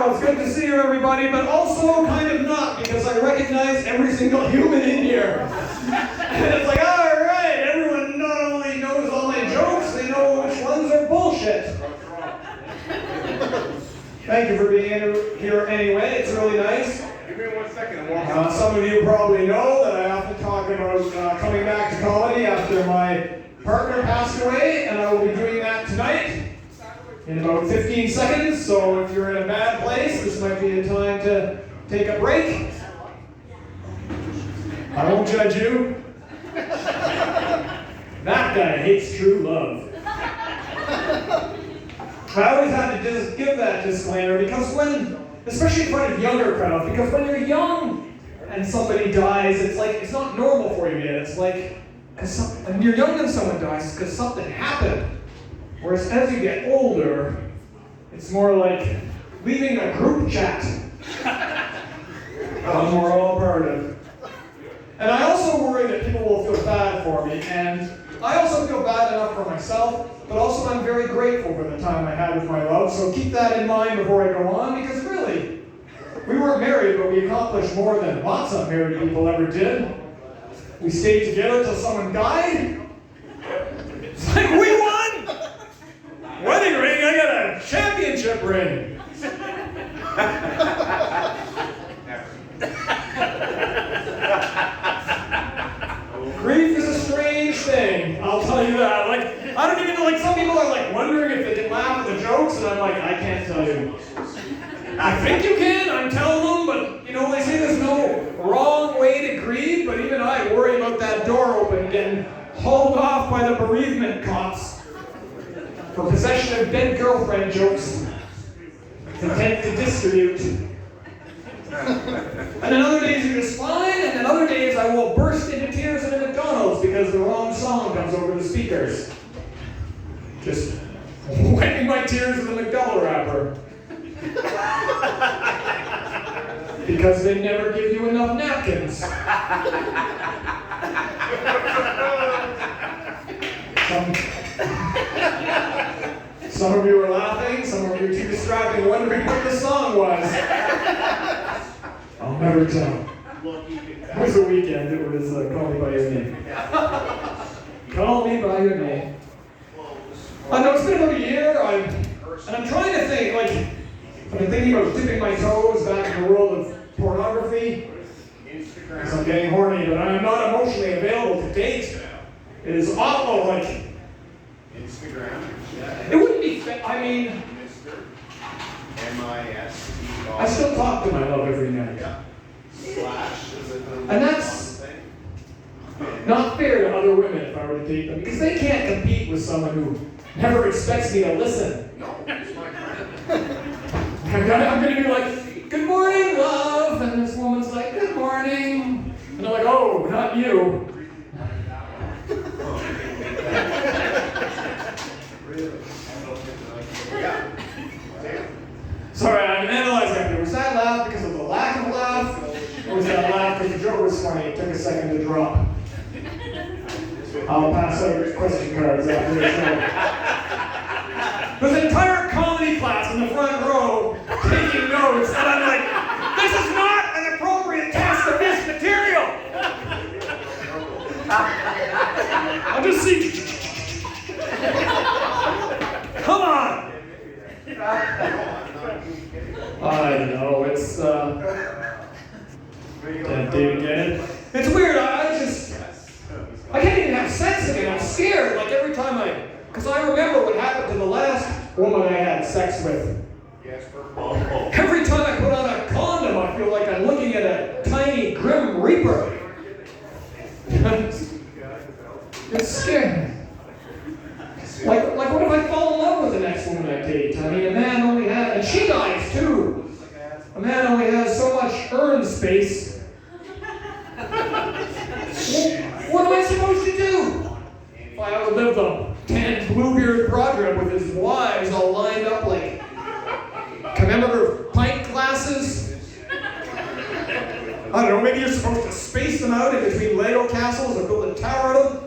Well, it's good to see you, everybody, but also kind of not, because I recognize every single human in here. And it's like, all right, everyone not only knows all my jokes, they know which ones are bullshit. Thank you for being here anyway. It's really nice. Give me 1 second. Some of you probably know that I often talk about coming back to comedy after my partner passed away, and I will be doing that tonight in about 15 seconds. So if you're in a bad place, this might be a time to take a break. I won't judge you. That guy hates true love. I always have to just give that disclaimer because especially in front of younger crowds, because when you're young and somebody dies, it's not normal for you yet. It's like, when you're young and someone dies, it's because something happened. Whereas as you get older, it's more like leaving a group chat. We're all part of. And I also worry that people will feel bad for me, and I also feel bad enough for myself, but also I'm very grateful for the time I had with my love, so keep that in mind before I go on, because really, we weren't married, but we accomplished more than lots of married people ever did. We stayed together till someone died. It's like, we won! Wedding ring, I got a championship ring. Grief is a strange thing, I'll tell you that. I don't even know, some people are wondering if they can laugh at the jokes, and I'm like, I can't tell you. I think you can, I'm telling them, but they say there's no wrong way to grieve, but even I worry about that door open getting hauled off by the bereavement cops for possession of dead girlfriend jokes, intent to distribute. And then other days are just fine, and then other days I will burst into tears at a McDonald's because the wrong song comes over the speakers. Just wiping my tears with a McDouble wrapper. Because they never give you enough napkins. Some of you are laughing, some of you are too distracted wondering what the song was. I'll never tell. It was a weekend, it was Call Me By Your Name. Call Me By Your Name. I know it's been about a year, and I'm trying to think, I've been thinking about dipping my toes back in the world of pornography. Because I'm getting horny, but I'm not emotionally available to date. It is awful, Instagram. It wouldn't be M-I-S-T-R. I still talk to my love every night. Yeah. Slash. And that's not fair to other women if I were to date them, because they can't compete with someone who never expects me to listen. No, he's my friend. I'm going to be like, good morning, love. And this woman's like, good morning. And I'm like, oh, not you. Sorry, I'm analyzing it. Was that laugh because of the lack of laugh? Or was that laugh because the joke was funny? It took a second to drop. I'll pass out question cards after the show. There's an entire comedy class in the front row taking notes, and I'm like, this is not an appropriate test of this material! I'll just see. Come on! I know, it's, David, get it? It's weird, I can't even have sex again, I'm scared, every time because I remember what happened to the last woman I had sex with. Every time I put on a condom, I feel like I'm looking at a tiny Grim Reaper. It's scary. What if I fall in love with the next woman I date? A man only has, and she dies too. A man only has so much urn space. What am I supposed to do? If I outlive the 10 Bluebeard Broderick with his wives all lined up like commemorative pint glasses. I don't know, maybe you're supposed to space them out in between Lego castles or build a tower out of them.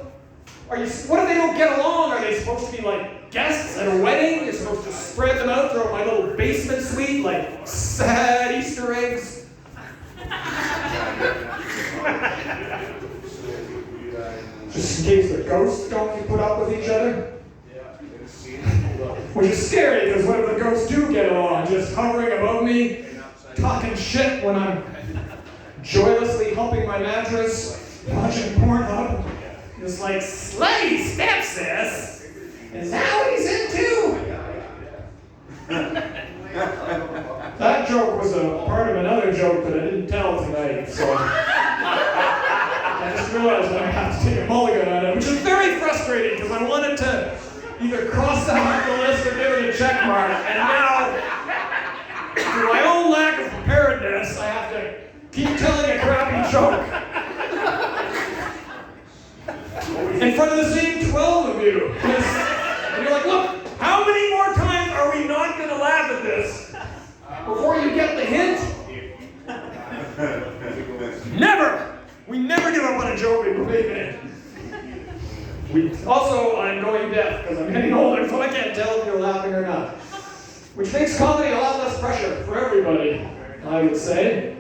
What if they don't get along? Are they supposed to be guests at a wedding? You're supposed to spread them out throughout my little basement suite, sad Easter eggs. Just in case the ghosts don't put up with each other. Which is scary, because what if the ghosts do get along, just hovering above me, talking shit when I'm joylessly humping my mattress, watching Pornhub, just like, slutty stepsis? Is that what he's into? That joke was a part of another joke that I didn't tell tonight, so I just realized that I have to take a mulligan on it, which is very frustrating because I wanted to either cross that off the list or give it a check mark, and now, through my own lack of preparedness, I have to keep telling a crappy joke in front of the same 12 of you. And you're like, look, how many more times are we not going to laugh at this before you get the hint? Never! We never give up on a joke we believe in. Also, I'm going deaf because I'm getting older, so I can't tell if you're laughing or not. Which makes comedy a lot less pressure for everybody, I would say.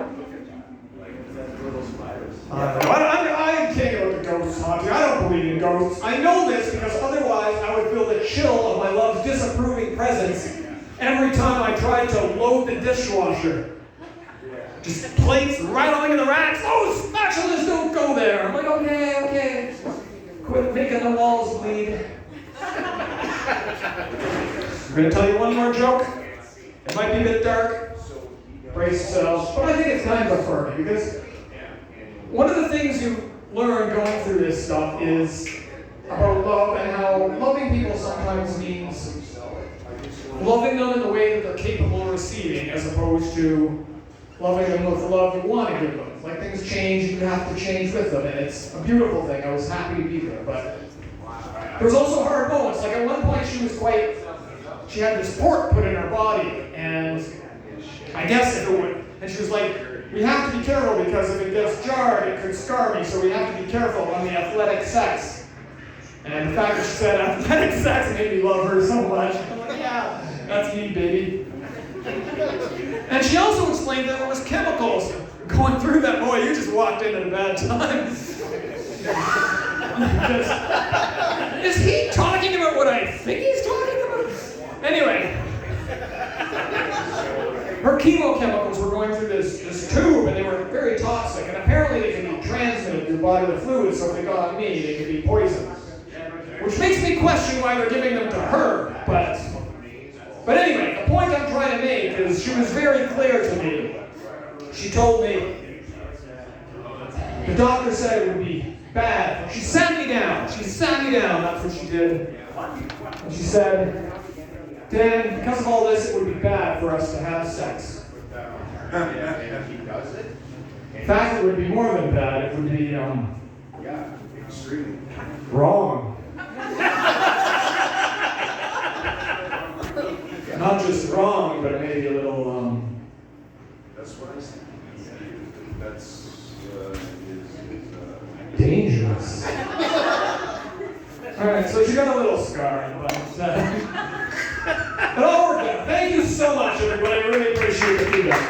I'm kidding about the ghosts, Monty. I don't believe in ghosts. I know this because otherwise I would feel the chill of my love's disapproving presence every time I tried to load the dishwasher. Just plates rattling in the racks. Oh, spatulas don't go there. I'm like, okay. Quit making the walls bleed. I'm going to tell you one more joke. It might be a bit dark. Brace yourselves. But I think it's kind of affirming because one of the things you learn going through this stuff is about love and how loving people sometimes means loving them in the way that they're capable of receiving as opposed to loving them with the love you want to give them. Like things change and you have to change with them, and it's a beautiful thing. I was happy to be there, but there's also hard moments. Like at one point she had this port put in her body, and I guess if it would, and she was like, we have to be careful because if it gets jarred, it could scar me, so we have to be careful on the athletic sex. And the fact that she said athletic sex made me love her so much. I'm like, yeah, that's me, baby. And she also explained that it was chemicals going through that. Boy, you just walked in at a bad time. Is he talking about what I think he's talking about? Anyway, her chemochemicals were going through this tube, and they were very toxic, and apparently they can be transmitted through bodily fluids, so if they got on me, they could be poisonous. Which makes me question why they're giving them to her, but anyway, the point I'm trying to make is she was very clear to me. She told me, the doctor said it would be bad. She sat me down, that's what she did. And she said, Dan, because of all this, it would be bad for us to have sex. In fact, it would be more than bad. It would be, extremely wrong. Not just wrong, but maybe a little, That's what I said. That's dangerous. Alright, so she got a little scar, but it all worked out. Thank you so much, everybody. I really appreciate the feedback.